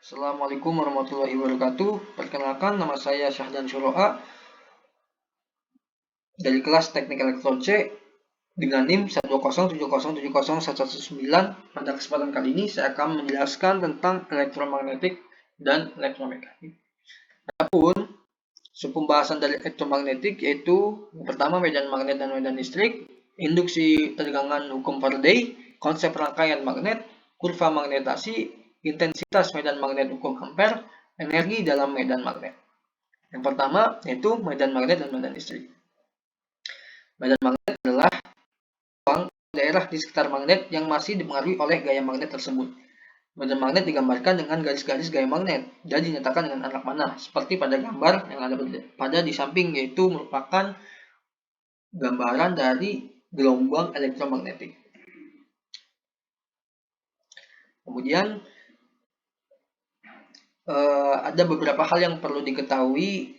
Assalamualaikum warahmatullahi wabarakatuh. Perkenalkan, nama saya Syahdan Syuroa dari kelas Teknik Elektron C dengan NIM 12070701119. Pada kesempatan kali ini saya akan menjelaskan tentang elektromagnetik dan elektromekanik. Adapun pembahasan dari elektromagnetik yaitu yang pertama medan magnet dan medan listrik, induksi tegangan hukum Faraday, konsep rangkaian magnet, kurva magnetasi, intensitas medan magnet hukum Ampere, energi dalam medan magnet. Yang pertama yaitu medan magnet dan medan listrik. Medan magnet adalah ruang daerah di sekitar magnet yang masih dipengaruhi oleh gaya magnet tersebut. Medan magnet digambarkan dengan garis-garis gaya magnet dan dinyatakan dengan anak panah seperti pada gambar yang ada pada di samping, yaitu merupakan gambaran dari gelombang elektromagnetik. Kemudian ada beberapa hal yang perlu diketahui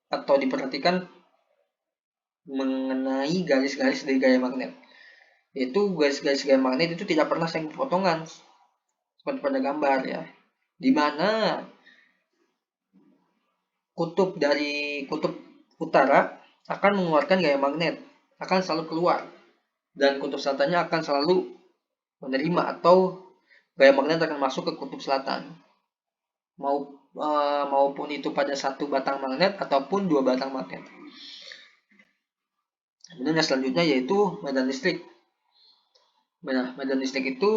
atau diperhatikan mengenai garis-garis dari gaya magnet. Yaitu garis-garis gaya magnet itu tidak pernah saling berpotongan seperti pada gambar ya, di mana kutub dari kutub utara akan mengeluarkan gaya magnet, akan selalu keluar, dan kutub selatannya akan selalu menerima atau gaya magnet akan masuk ke kutub selatan, maupun itu pada satu batang magnet ataupun dua batang magnet. Kemudian yang selanjutnya yaitu medan listrik. Medan listrik itu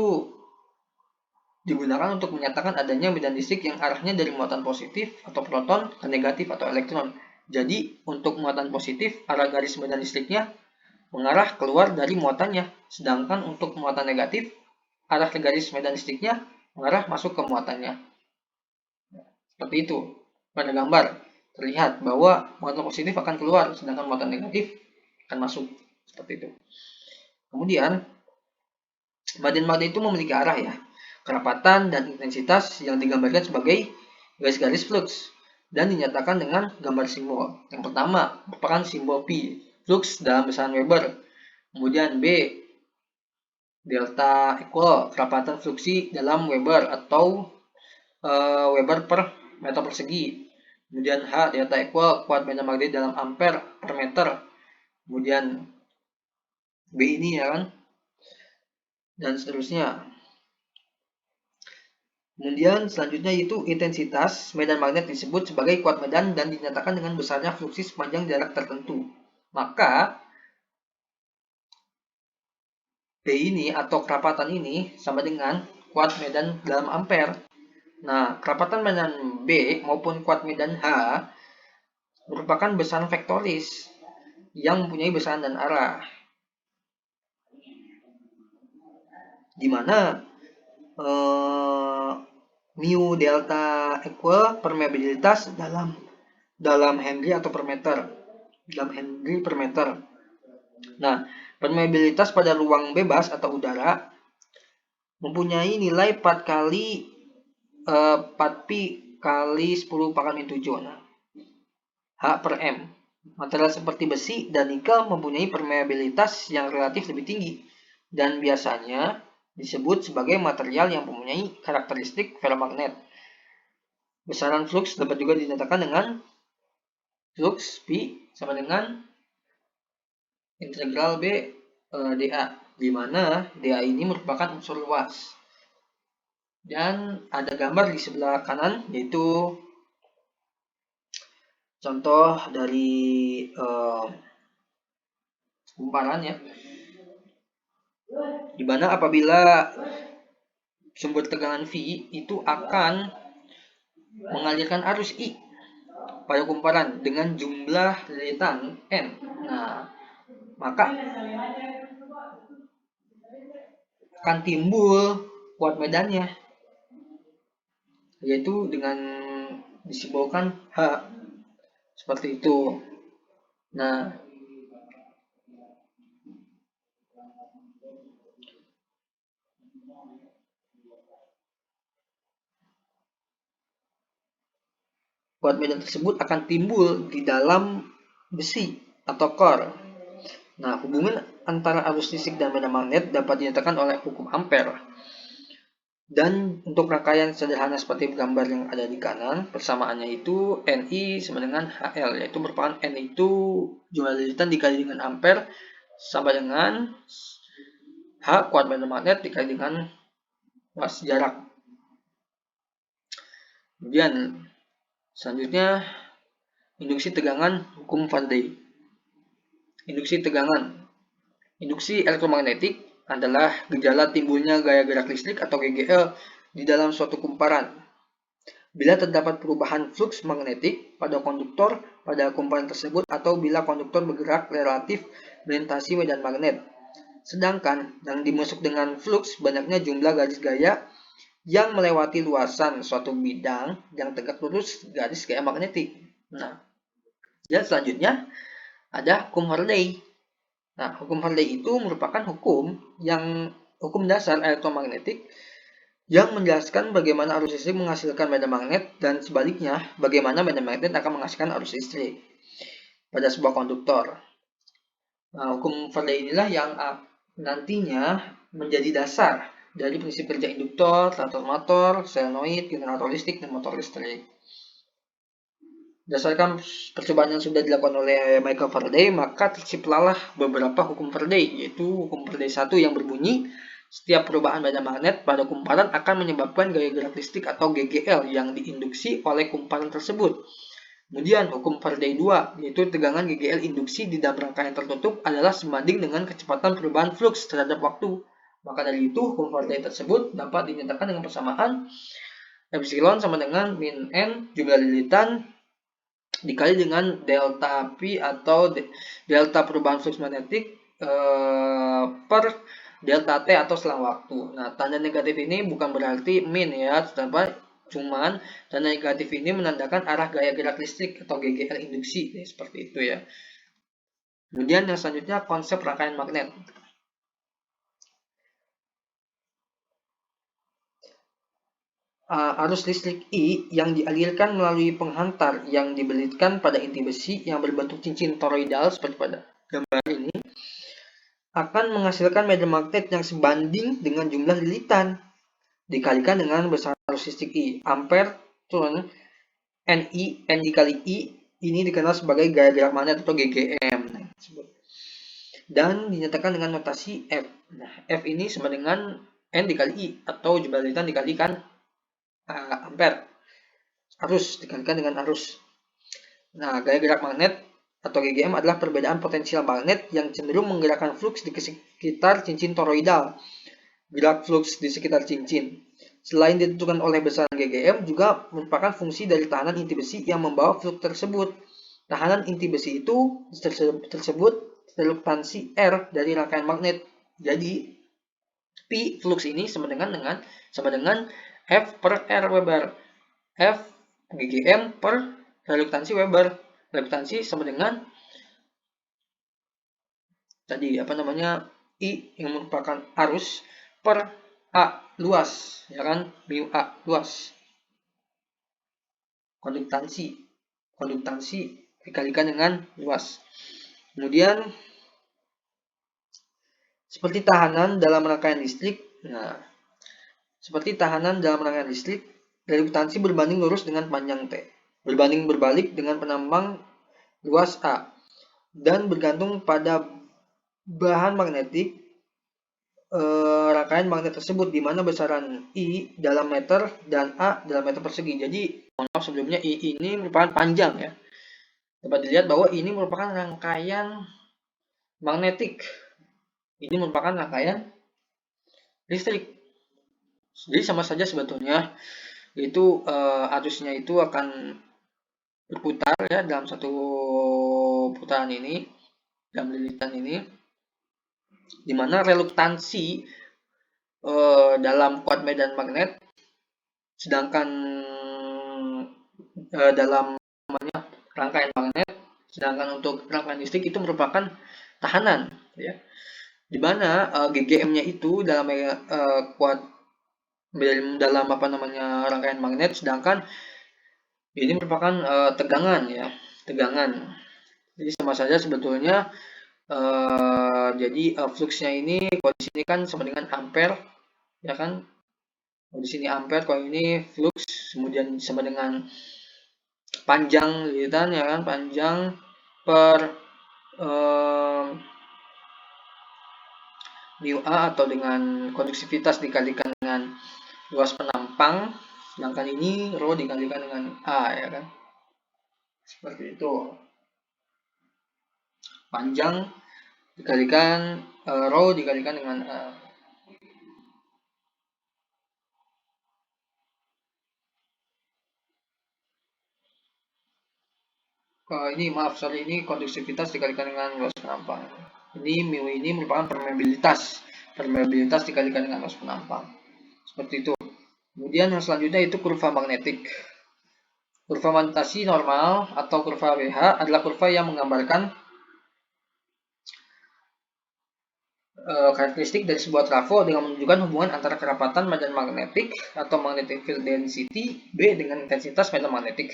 digunakan untuk menyatakan adanya medan listrik yang arahnya dari muatan positif atau proton ke negatif atau elektron. Jadi untuk muatan positif, arah garis medan listriknya mengarah keluar dari muatannya, sedangkan untuk muatan negatif, arah garis medan listriknya mengarah masuk ke muatannya. Seperti itu. Pada gambar terlihat bahwa muatan positif akan keluar, sedangkan muatan negatif akan masuk. Seperti itu. Kemudian medan magnet itu memiliki arah ya, kerapatan dan intensitas yang digambarkan sebagai garis-garis flux dan dinyatakan dengan gambar simbol. Yang pertama merupakan simbol P, flux dalam besaran Weber. Kemudian B, delta equal kerapatan fluksi dalam Weber atau Weber per meter persegi. Kemudian H, delta equal kuat medan magnet dalam ampere per meter. Kemudian B ini ya kan, dan seterusnya. Kemudian selanjutnya yaitu intensitas medan magnet disebut sebagai kuat medan dan dinyatakan dengan besarnya fluksi sepanjang jarak tertentu. Maka B ini atau kerapatan ini sama dengan kuat medan dalam ampere. Nah, kerapatan medan B maupun kuat medan H merupakan besaran vektoris yang mempunyai besaran dan arah. Di mana mu delta equal permeabilitas dalam Henry atau per meter. Dalam Henry per meter. Nah, permeabilitas pada ruang bebas atau udara mempunyai nilai 4 kali 4 pi kali 10 pangkat min 7. Nah, H per M. Material seperti besi dan nikel mempunyai permeabilitas yang relatif lebih tinggi dan biasanya disebut sebagai material yang mempunyai karakteristik ferromagnet. Besaran flux dapat juga dinyatakan dengan flux P sama dengan integral B dA, di mana dA ini merupakan unsur luas. Dan ada gambar di sebelah kanan, yaitu contoh dari kumparan ya, di mana apabila sumber tegangan V itu akan mengalirkan arus I pada kumparan dengan jumlah lilitan N. Nah, maka akan timbul kuat medannya, yaitu dengan disimbolkan H seperti itu. Nah, kuat medan tersebut akan timbul di dalam besi atau core. Nah, hubungan antara arus listrik dan medan magnet dapat dinyatakan oleh hukum Ampere. Dan untuk rangkaian sederhana seperti gambar yang ada di kanan, persamaannya itu Ni sama dengan HL, yaitu merupakan N itu jumlah lilitan dikali dengan ampere sama dengan H kuat medan magnet dikali dengan luas jarak. Kemudian selanjutnya induksi tegangan hukum Faraday. Induksi tegangan. Induksi elektromagnetik adalah gejala timbulnya gaya gerak listrik atau GGL di dalam suatu kumparan. Bila terdapat perubahan flux magnetik pada konduktor pada kumparan tersebut atau bila konduktor bergerak relatif melintasi medan magnet. Sedangkan yang dimaksud dengan flux banyaknya jumlah garis gaya yang melewati luasan suatu bidang yang tegak lurus garis gaya magnetik. Nah, dan selanjutnya ada hukum Faraday. Nah, hukum Faraday itu merupakan hukum dasar elektromagnetik yang menjelaskan bagaimana arus listrik menghasilkan medan magnet dan sebaliknya bagaimana medan magnet akan menghasilkan arus listrik pada sebuah konduktor. Nah, hukum Faraday inilah yang nantinya menjadi dasar dari prinsip kerja induktor, transformator, solenoid, generator listrik, dan motor listrik. Berdasarkan percobaan yang sudah dilakukan oleh Michael Faraday, maka terciptalah beberapa hukum Faraday, yaitu hukum Faraday 1 yang berbunyi setiap perubahan medan magnet pada kumparan akan menyebabkan gaya gerak listrik atau GGL yang diinduksi oleh kumparan tersebut. Kemudian hukum Faraday 2, yaitu tegangan GGL induksi di dalam rangkaian tertutup adalah sebanding dengan kecepatan perubahan flux terhadap waktu. Maka dari itu, hukum Faraday tersebut dapat dinyatakan dengan persamaan epsilon sama dengan min N jumlah lilitan dikali dengan delta P atau delta perubahan flux magnetik per delta T atau selang waktu. Nah, tanda negatif ini bukan berarti min ya, tetapi cuman tanda negatif ini menandakan arah gaya gerak listrik atau GGL induksi, ya, seperti itu ya. Kemudian yang selanjutnya konsep rangkaian magnet. Arus listrik I yang dialirkan melalui penghantar yang dibelitkan pada inti besi yang berbentuk cincin toroidal seperti pada gambar ini akan menghasilkan medan magnet yang sebanding dengan jumlah lilitan dikalikan dengan besar arus listrik I. Ampere turn Ni, N dikali I ini dikenal sebagai gaya gerak magnet atau GGM. Dan dinyatakan dengan notasi F. Nah, F ini sama dengan N dikali I atau jumlah lilitan dikalikan ampere. Arus dikalikan dengan arus. Nah, gaya gerak magnet atau GGM adalah perbedaan potensial magnet yang cenderung menggerakkan flux di sekitar cincin toroidal. Gerak flux di sekitar cincin. Selain ditentukan oleh besaran GGM, juga merupakan fungsi dari tahanan inti besi yang membawa flux tersebut. Tahanan inti besi itu tersebut reluktansi R dari rangkaian magnet. Jadi, P flux ini sama dengan F per R Weber. F GGM per reluktansi Weber. Reluktansi sama dengan tadi I yang merupakan arus per A luas, ya kan? Mu A luas. Konduktansi dikalikan dengan luas. Kemudian seperti tahanan dalam rangkaian listrik. Nah, seperti tahanan dalam rangkaian listrik, reluktansi berbanding lurus dengan panjang T, berbanding berbalik dengan penambang luas A, dan bergantung pada bahan magnetik rangkaian magnet tersebut, di mana besaran I dalam meter dan A dalam meter persegi. Jadi, mohon maaf sebelumnya, I ini merupakan panjang ya. Dapat dilihat bahwa ini merupakan rangkaian magnetik. Ini merupakan rangkaian listrik. Jadi sama saja sebetulnya, itu arusnya itu akan berputar ya dalam satu putaran ini, dalam lilitan ini, di mana reluktansi dalam kuat medan magnet, sedangkan dalam rangkaian magnet, sedangkan untuk rangkaian listrik itu merupakan tahanan ya, di mana GGM-nya itu dalam kuat dalam rangkaian magnet, sedangkan ini merupakan tegangan ya, tegangan. Jadi sama saja sebetulnya. Jadi fluxnya ini, kondisi ini kan sama dengan ampere, ya kan? Di sini ampere, kalau ini flux, kemudian sama dengan panjang lilitan, ya kan, panjang per mu A, atau dengan konduksivitas dikalikan dengan luas penampang, sedangkan ini rho dikalikan dengan A, ya kan, seperti itu. Panjang dikalikan rho dikalikan dengan A. Ini konduksivitas dikalikan dengan luas penampang. Ini mu ini merupakan permeabilitas dikalikan dengan luas penampang, seperti itu. Kemudian yang selanjutnya itu kurva magnetik. Kurva magnetasi normal atau kurva WH adalah kurva yang menggambarkan karakteristik dari sebuah trafo dengan menunjukkan hubungan antara kerapatan medan magnetik atau magnetic field density B dengan intensitas medan magnetik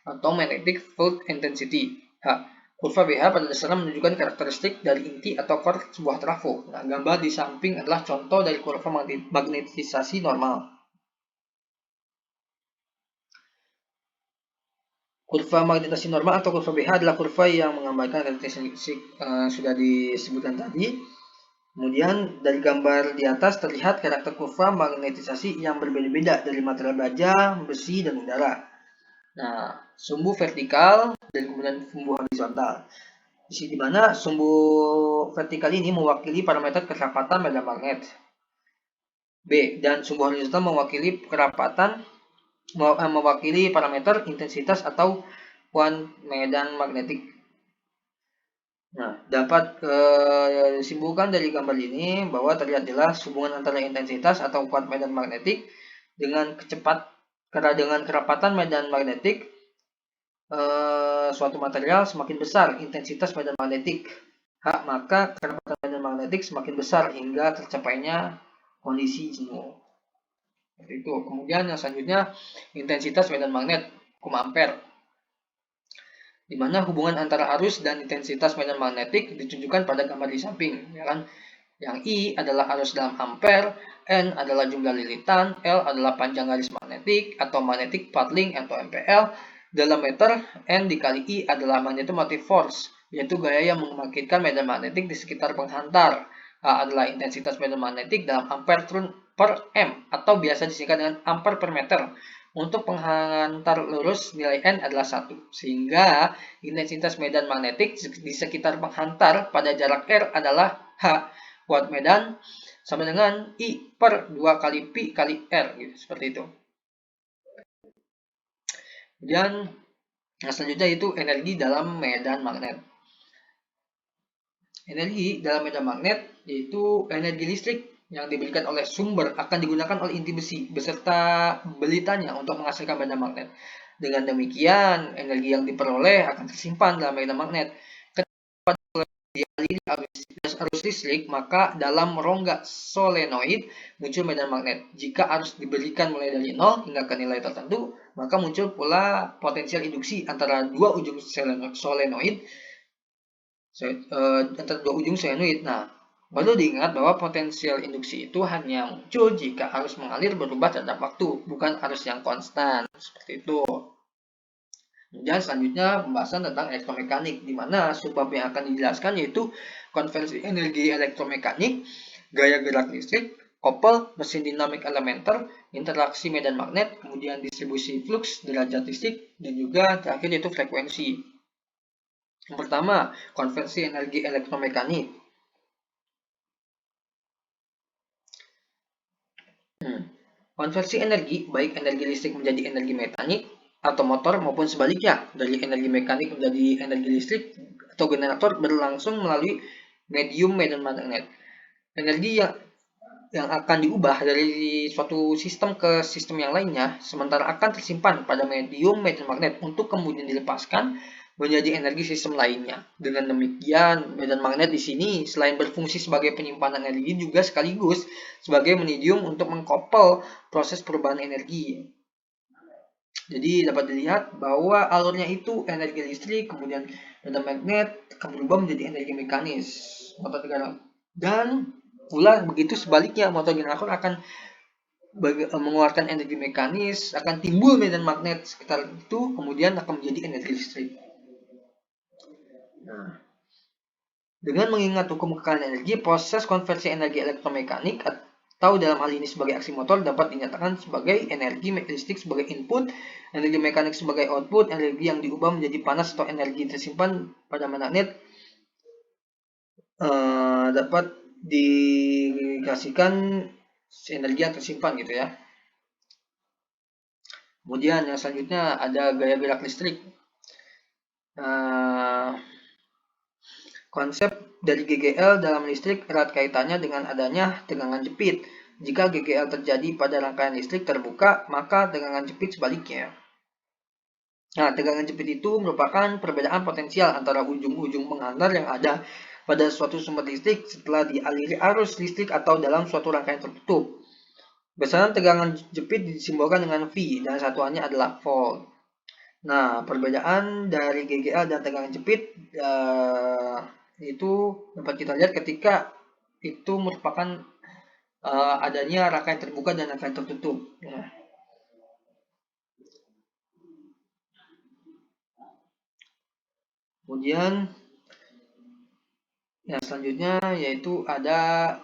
atau magnetic field intensity H. Kurva BH pada dasarnya menunjukkan karakteristik dari inti atau core sebuah trafo. Nah, gambar di samping adalah contoh dari kurva magnetisasi normal. Kurva magnetisasi normal atau kurva BH adalah kurva yang menggambarkan karakteristik sudah disebutkan tadi. Kemudian dari gambar di atas terlihat karakter kurva magnetisasi yang berbeda-beda dari material baja, besi, dan udara. Nah, sumbu vertikal dan kemudian sumbu horizontal. Di mana sumbu vertikal ini mewakili parameter kerapatan medan magnet. B. Dan sumbu horizontal mewakili parameter intensitas atau kuan medan magnetik. Nah, dapat disimpulkan dari gambar ini bahwa terlihat jelas hubungan antara intensitas atau kuat medan magnetik dengan kerapatan medan magnetik suatu material semakin besar intensitas medan magnetik maka kerapatan medan magnetik semakin besar hingga tercapainya kondisi jenuh. Seperti itu. Kemudian yang selanjutnya intensitas medan magnet, ampere, di mana hubungan antara arus dan intensitas medan magnetik ditunjukkan pada gambar di samping, ya kan? Yang I adalah arus dalam ampere, N adalah jumlah lilitan, L adalah panjang garis magnetik atau magnetic path length atau MPL. Dalam meter, N dikali I adalah magnetomotive force, yaitu gaya yang membangkitkan medan magnetik di sekitar penghantar. A adalah intensitas medan magnetik dalam ampere turn per M atau biasa disingkat dengan ampere per meter. Untuk penghantar lurus, nilai N adalah 1. Sehingga intensitas medan magnetik di sekitar penghantar pada jarak R adalah H. Kuat medan sama dengan I per 2 kali Pi kali R. Gitu, seperti itu. Kemudian yang selanjutnya itu energi dalam medan magnet. Energi dalam medan magnet yaitu energi listrik yang diberikan oleh sumber akan digunakan oleh inti besi beserta belitanya untuk menghasilkan medan magnet. Dengan demikian, energi yang diperoleh akan tersimpan dalam medan magnet. Ketika dialiri arus listrik, maka dalam rongga solenoid muncul medan magnet. Jika arus diberikan mulai dari 0 hingga ke nilai tertentu, maka muncul pula potensial induksi antara dua ujung solenoid. Nah, perlu diingat bahwa potensial induksi itu hanya muncul jika arus mengalir berubah terhadap waktu, bukan arus yang konstan. Seperti itu. Kemudian selanjutnya pembahasan tentang elektromekanik, di mana subbab yang akan dijelaskan yaitu konversi energi elektromekanik, gaya gerak listrik, kopel, mesin dinamik elementer, interaksi medan magnet, kemudian distribusi flux, derajat listrik, dan juga terakhir yaitu frekuensi. Yang pertama, konversi energi elektromekanik. Konversi energi, baik energi listrik menjadi energi mekanik atau motor maupun sebaliknya, dari energi mekanik menjadi energi listrik atau generator berlangsung melalui medium medan magnet. Energi yang akan diubah dari suatu sistem ke sistem yang lainnya, sementara akan tersimpan pada medium medan magnet untuk kemudian dilepaskan menjadi energi sistem lainnya. Dengan demikian, medan magnet di sini selain berfungsi sebagai penyimpanan energi juga sekaligus sebagai medium untuk mengkoppel proses perubahan energi. Jadi dapat dilihat bahwa alurnya itu energi listrik, kemudian medan magnet akan berubah menjadi energi mekanis motor generator. Dan pula begitu sebaliknya, motor generator akan mengeluarkan energi mekanis, akan timbul medan magnet sekitar itu, kemudian akan menjadi energi listrik. Nah, dengan mengingat hukum kekalahan energi, proses konversi energi elektromekanik atau dalam hal ini sebagai aksi motor dapat dinyatakan sebagai energi listrik sebagai input, energi mekanik sebagai output, energi yang diubah menjadi panas atau energi tersimpan pada magnet dapat dikasihkan energi yang tersimpan gitu ya. Kemudian yang selanjutnya ada gaya gerak listrik. Konsep dari GGL dalam listrik erat kaitannya dengan adanya tegangan jepit. Jika GGL terjadi pada rangkaian listrik terbuka, maka tegangan jepit sebaliknya. Nah, tegangan jepit itu merupakan perbedaan potensial antara ujung-ujung penghantar yang ada pada suatu sumber listrik setelah dialiri arus listrik atau dalam suatu rangkaian tertutup. Besaran tegangan jepit disimbolkan dengan V dan satuannya adalah volt. Nah, perbedaan dari GGL dan tegangan jepit itu dapat kita lihat ketika itu merupakan adanya rangkaian terbuka dan rangkaian tertutup. Nah, kemudian yang selanjutnya yaitu ada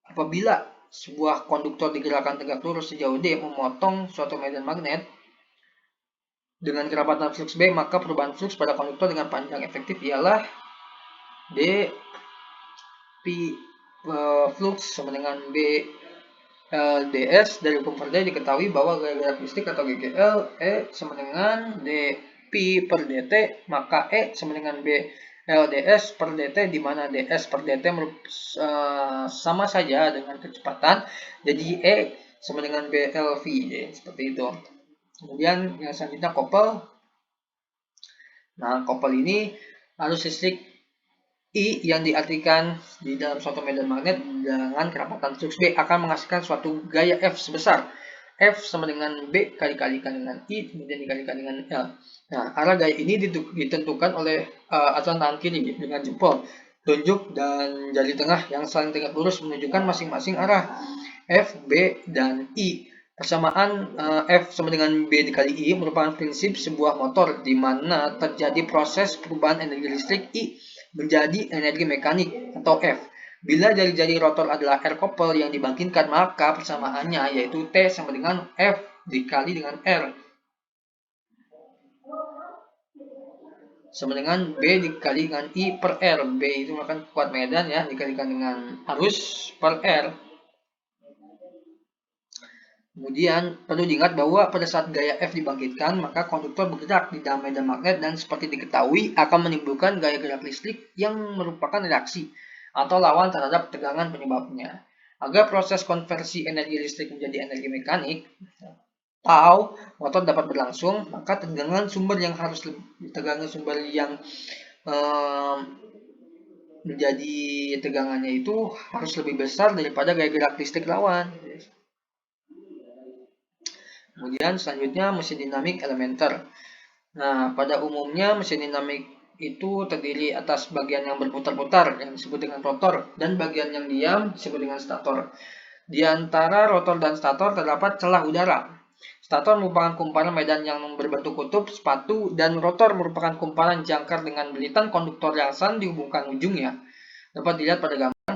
apabila sebuah konduktor digerakkan tegak lurus sejauh D memotong suatu medan magnet dengan kerapatan flux B, maka perubahan flux pada konduktor dengan panjang efektif ialah D P flux sama dengan B LDS. Dari hukum Faraday diketahui bahwa gaya gerak listrik atau GGL E sama dengan dP per dt, maka E sama dengan B LDS per dt, di mana ds per dt sama saja dengan kecepatan, jadi E sama dengan BLV, seperti itu. Kemudian yang selanjutnya kopel. Nah, kopel ini arus listrik I yang diartikan di dalam suatu medan magnet dengan kerapatan flux B akan menghasilkan suatu gaya F sebesar F sama dengan B kali-kalikan dengan I kemudian dikalikan dengan L. Nah, arah gaya ini ditentukan oleh aturan tangan kiri dengan jempol, tunjuk, dan jari tengah yang saling tegak lurus menunjukkan masing-masing arah F, B, dan I. Persamaan F sama dengan B dikali I merupakan prinsip sebuah motor di mana terjadi proses perubahan energi listrik I menjadi energi mekanik atau F. Bila jari-jari rotor adalah R couple yang dibangkitkan, maka persamaannya yaitu T sama dengan F dikali dengan R sama dengan B dikali dengan I per R. B itu merupakan kuat medan ya, dikalikan dengan arus per R. Kemudian perlu diingat bahwa pada saat gaya F dibangkitkan, maka konduktor bergerak di dalam medan magnet dan seperti diketahui akan menimbulkan gaya gerak listrik yang merupakan reaksi atau lawan terhadap tegangan penyebabnya. Agar proses konversi energi listrik menjadi energi mekanik atau motor dapat berlangsung, maka tegangan sumber yang menjadi tegangannya itu harus lebih besar daripada gaya gerak listrik lawan. Kemudian selanjutnya mesin dinamik elementer. Nah, pada umumnya mesin dinamik itu terdiri atas bagian yang berputar-putar yang disebut dengan rotor dan bagian yang diam disebut dengan stator. Di antara rotor dan stator terdapat celah udara. Stator merupakan kumparan medan yang berbentuk kutub, sepatu, dan rotor merupakan kumparan jangkar dengan belitan konduktor rasan dihubungkan ujungnya. Dapat dilihat pada gambar.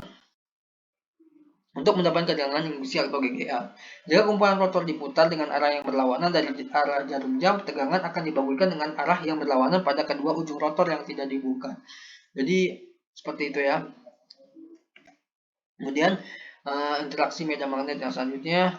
Untuk mendapatkan tegangan induksi atau GGL. Jika kumparan rotor diputar dengan arah yang berlawanan dari arah jarum jam, tegangan akan dibagikan dengan arah yang berlawanan pada kedua ujung rotor yang tidak dibuka. Jadi seperti itu ya. Kemudian interaksi medan magnet yang selanjutnya,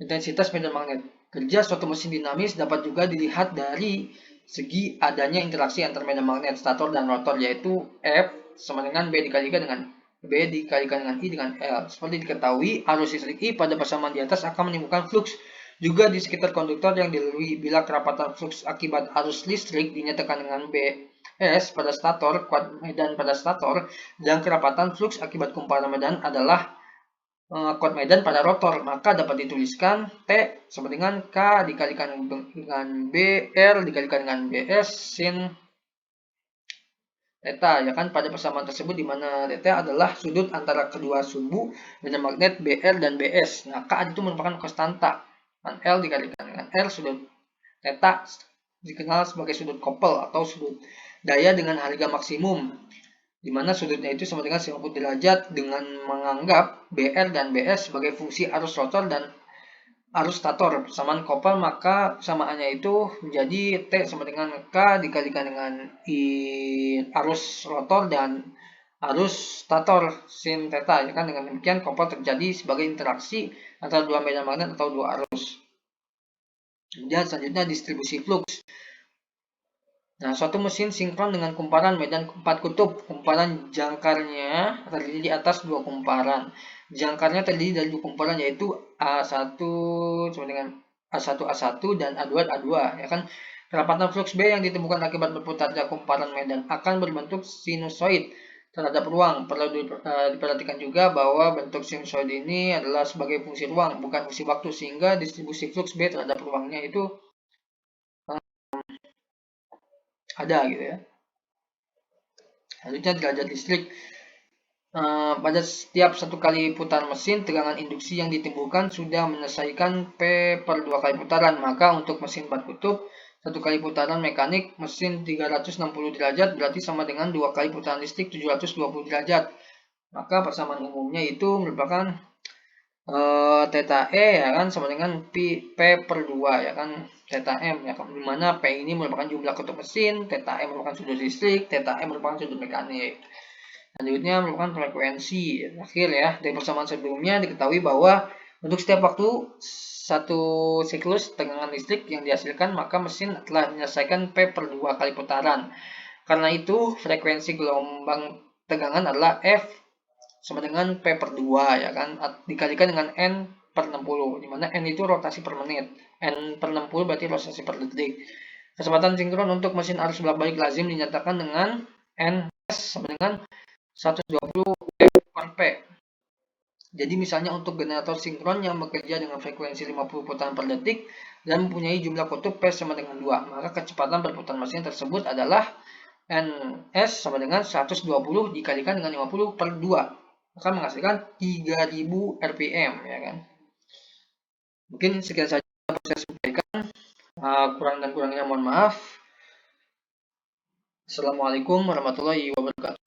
intensitas medan magnet. Kerja suatu mesin dinamis dapat juga dilihat dari segi adanya interaksi antar medan magnet stator dan rotor, yaitu F sama dengan B dikalikan dengan B dikalikan dengan I dengan L. Seperti diketahui, arus listrik I pada persamaan di atas akan menimbulkan flux juga di sekitar konduktor yang dilalui. Bila kerapatan flux akibat arus listrik dinyatakan dengan B S pada stator, kuat medan pada stator, dan kerapatan flux akibat kumparan medan adalah kuat medan pada rotor, maka dapat dituliskan T sama dengan K dikalikan dengan B R dikalikan dengan BS sin theta, ya kan, pada persamaan tersebut di mana theta adalah sudut antara kedua sumbu medan magnet BR dan BS. Nah, K itu merupakan konstanta. Dan L dikalikan dengan R, sudut theta dikenal sebagai sudut koppel atau sudut daya dengan harga maksimum, di mana sudutnya itu sama dengan 90 derajat dengan menganggap BR dan BS sebagai fungsi arus rotor dan arus stator. Persamaan koppel, maka persamaannya itu menjadi T sama dengan K dikalikan dengan arus rotor dan arus stator sin theta, ya kan. Dengan demikian koppel terjadi sebagai interaksi antara dua medan magnet atau dua arus. Kemudian selanjutnya distribusi flux. Nah, suatu mesin sinkron dengan kumparan medan 4 kutub. Kumparan jangkarnya terdiri di atas dua kumparan. Jangkarnya terdiri dari dua kumparan, yaitu A1 sama dengan A1 dan A2 A2, ya kan. Kerapatan flux B yang ditemukan akibat berputarnya kumparan medan akan berbentuk sinusoid terhadap ruang. Perlu diperhatikan juga bahwa bentuk sinusoid ini adalah sebagai fungsi ruang, bukan fungsi waktu, sehingga distribusi flux B terhadap ruangnya itu ada gitu ya. Selanjutnya derajat listrik. Pada setiap satu kali putaran mesin, tegangan induksi yang ditimbulkan sudah menyelesaikan P per 2 kali putaran. Maka untuk mesin 4 kutub, satu kali putaran mekanik mesin 360 derajat berarti sama dengan 2 kali putaran listrik 720 derajat. Maka persamaan umumnya itu merupakan theta E, ya kan, sama dengan P per 2, ya kan, theta M, ya kan, dimana P ini merupakan jumlah kutub mesin, theta M merupakan sudut listrik, theta M merupakan sudut mekanik. Selanjutnya merupakan frekuensi. Akhir ya, dari persamaan sebelumnya diketahui bahwa untuk setiap waktu satu siklus tegangan listrik yang dihasilkan, maka mesin telah menyelesaikan P per 2 kali putaran. Karena itu, frekuensi gelombang tegangan adalah F sama dengan P per 2, ya kan, dikalikan dengan N per 60, di mana N itu rotasi per menit, N per 60 berarti rotasi per detik. Kecepatan sinkron untuk mesin arus bolak-balik lazim dinyatakan dengan Ns sama dengan 120 per P. Jadi misalnya untuk generator sinkron yang bekerja dengan frekuensi 50 putaran per detik dan mempunyai jumlah kutub P sama dengan 2, maka kecepatan berputar mesin tersebut adalah Ns sama dengan 120 dikalikan dengan 50 per 2, akan menghasilkan 3000 rpm, ya kan. Mungkin sekian saja yang saya sampaikan. Kurang dan kurangnya mohon maaf. Assalamualaikum warahmatullahi wabarakatuh.